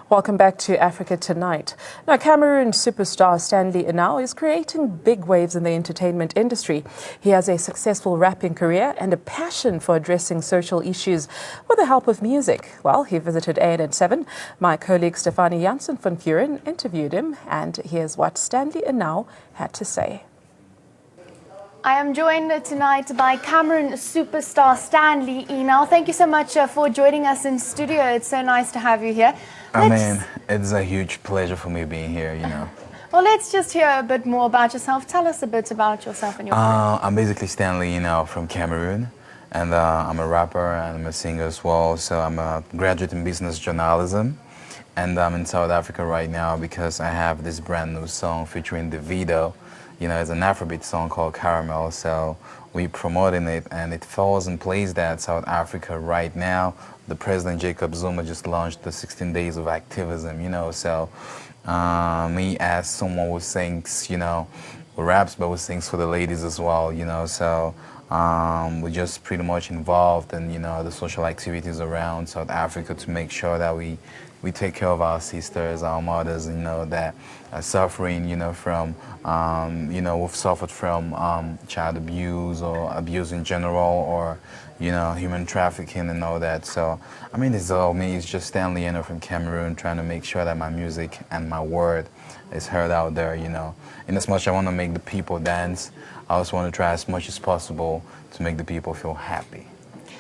Welcome back to Africa Tonight. Now, Cameroon superstar Stanley Enow is creating big waves in the entertainment industry. He has a successful rapping career and a passion for addressing social issues with the help of music. Well, he visited AN7. My colleague Stefanie Janssen van Vuren interviewed him, and here's what Stanley Enow had to say. I am joined tonight by Cameroon superstar Stanley Enow. Thank you so much for joining us in studio. It's so nice to have you here. I mean, it's a huge pleasure for me being here, you know. Well, let's just hear a bit more about yourself. Tell us a bit about yourself and your career. I'm basically Stanley Enow from Cameroon, and I'm a rapper and I'm a singer as well. So I'm a graduate in business journalism, and I'm in South Africa right now because I have this brand new song featuring Davido. You know, it's an Afrobeat song called Caramel, so we're promoting it, and it falls in place that South Africa right now, the President Jacob Zuma just launched the 16 days of activism, you know, so me as someone who sings, you know, who raps but who sings for the ladies as well, you know, so we're just pretty much involved in, you know, the social activities around South Africa to make sure that we take care of our sisters, our mothers, you know, that are suffering, you know, from, you know, we've suffered from child abuse or abuse in general, or, you know, human trafficking and all that. So, I mean, it's all me. It's just Stanley Enow from Cameroon trying to make sure that my music and my word is heard out there, you know. In as much I want to make the people dance, I also want to try as much as possible to make the people feel happy.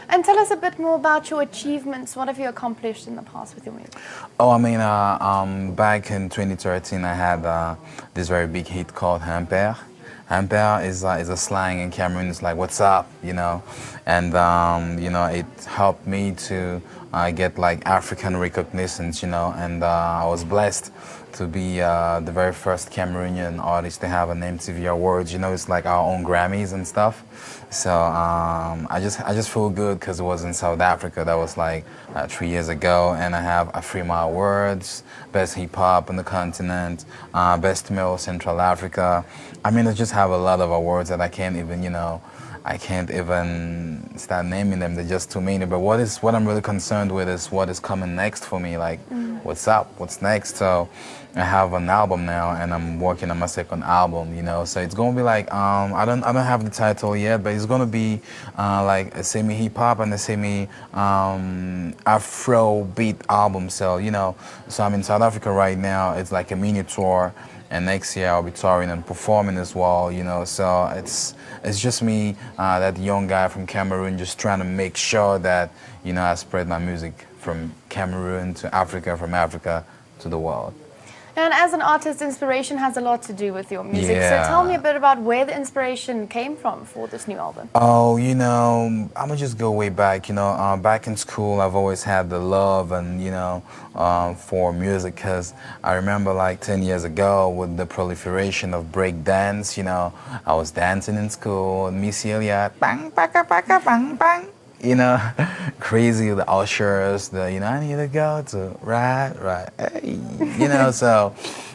And tell us a bit more about your achievements. What have you accomplished in the past with your music? Oh, I mean, back in 2013, I had this very big hit called Hamper. Hamper is a slang in Cameroon. It's like, what's up, you know? And, you know, it helped me to get like African recognition, you know, and I was blessed to be the very first Cameroonian artist to have an MTV Awards. You know, it's like our own Grammys and stuff. So I just feel good because it was in South Africa. That was like 3 years ago, and I have Afrima Awards, Best Hip Hop on the continent, Best Male Central Africa. I mean, I just have a lot of awards that I can't even, you know, I can't even start naming them. They're just too many. But what I'm really concerned with is what is coming next for me. Like, what's up? What's next? So I have an album now, and I'm working on my second album. You know, so it's gonna be like I don't have the title yet, but it's gonna be like a semi hip hop and a semi Afro beat album. So you know, so I'm in South Africa right now. It's like a mini tour. And next year I'll be touring and performing as well, you know. So it's just me, that young guy from Cameroon, just trying to make sure that, you know, I spread my music from Cameroon to Africa, from Africa to the world. And as an artist, inspiration has a lot to do with your music. Yeah. So tell me a bit about where the inspiration came from for this new album. Oh, you know, I'm gonna just go way back. You know, back in school, I've always had the love and, you know, for music, because I remember like 10 years ago with the proliferation of break dance, you know, I was dancing in school, Missy Elliott, bang, baka, baka, bang, bang. You know, crazy, the ushers, you know, I need to go to right, hey, you know, so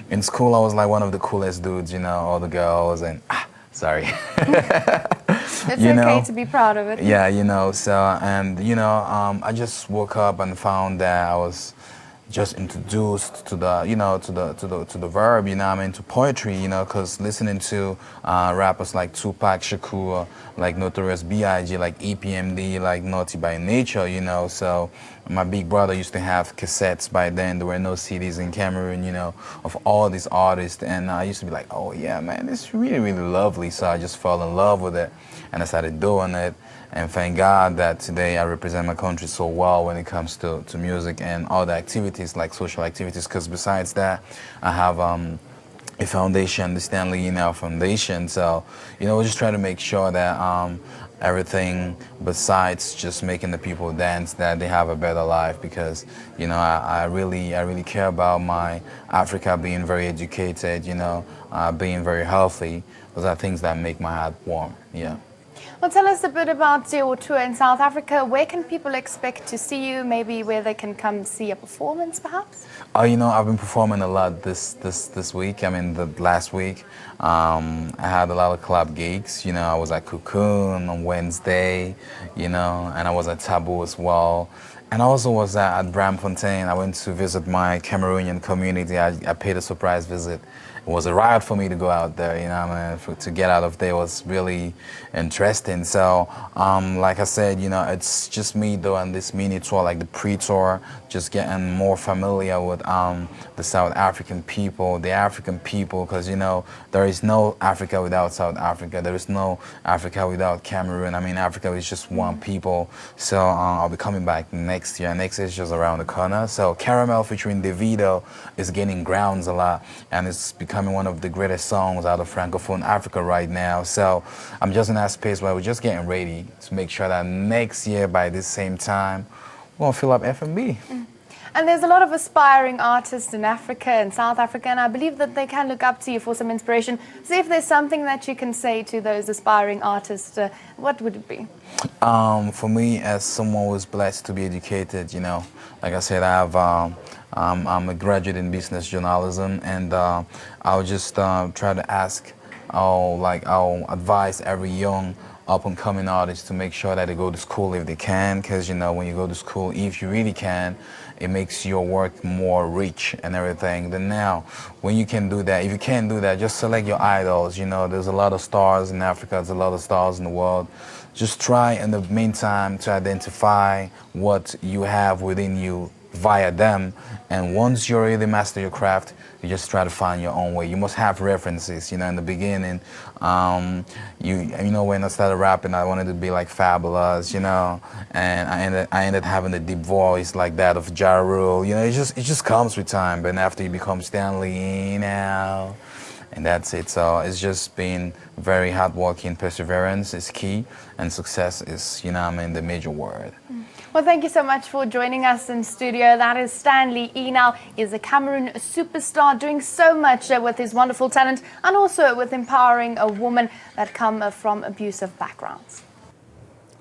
in school I was like one of the coolest dudes, you know, all the girls, and, sorry. It's okay to be proud of it. Yeah, you know, so, and, you know, I just woke up and found that I was just introduced to the, you know, to the verb, you know, I mean, to poetry, you know, because listening to rappers like Tupac Shakur, like Notorious B.I.G., like EPMD, like Naughty by Nature, you know, so my big brother used to have cassettes by then. There were no CDs in Cameroon, you know, of all these artists, and I used to be like, oh yeah, man, it's really, really lovely. So I just fell in love with it, and I started doing it. And thank God that today I represent my country so well when it comes to music and all the activities, like social activities, because besides that, I have a foundation, the Stanley Enow Foundation. So, you know, we just try to make sure that everything besides just making the people dance, that they have a better life, because, you know, I really care about my Africa being very educated, you know, being very healthy. Those are things that make my heart warm, yeah. Well, tell us a bit about your tour in South Africa. Where can people expect to see you? Maybe where they can come see a performance, perhaps? You know, I've been performing a lot this week. I mean, the last week, I had a lot of club gigs. You know, I was at Cocoon on Wednesday, you know, and I was at Taboo as well. And I also was at Bramfontein. I went to visit my Cameroonian community. I paid a surprise visit. It was a riot for me to go out there, you know, I mean, to get out of there was really interesting. So, like I said, you know, it's just me doing this mini tour, like the pre-tour, just getting more familiar with the South African people, because, you know, there is no Africa without South Africa. There is no Africa without Cameroon. I mean, Africa is just one people. So I'll be coming back next year. Next year is just around the corner. So Caramel featuring Davido is gaining grounds a lot, and it's becoming one of the greatest songs out of Francophone Africa right now. So I'm just in that space where we're just getting ready to make sure that next year by this same time, we're going to fill up F&B. And there's a lot of aspiring artists in Africa and South Africa, and I believe that they can look up to you for some inspiration. So if there's something that you can say to those aspiring artists, what would it be? For me, as someone who's blessed to be educated, you know, like I said, I'm a graduate in business journalism, and I'll just try to ask, I'll advise every young up-and-coming artists to make sure that they go to school if they can, because, you know, when you go to school, if you really can, it makes your work more rich and everything. Then now, when you can do that, if you can't do that, just select your idols. You know, there's a lot of stars in Africa, there's a lot of stars in the world. Just try in the meantime to identify what you have within you via them, and once you already master your craft, you just try to find your own way. You must have references. You know, in the beginning, you know, when I started rapping, I wanted to be like Fabulous, you know, and I ended having a deep voice like that of Ja Rule. You know, it just comes with time. But after you become Stanley Enow, and that's it. So it's just been very hardworking. Perseverance is key, and success is, you know, I mean, the major word. Well, thank you so much for joining us in studio. That is Stanley Enow. He's a Cameroon superstar, doing so much with his wonderful talent, and also with empowering a woman that come from abusive backgrounds.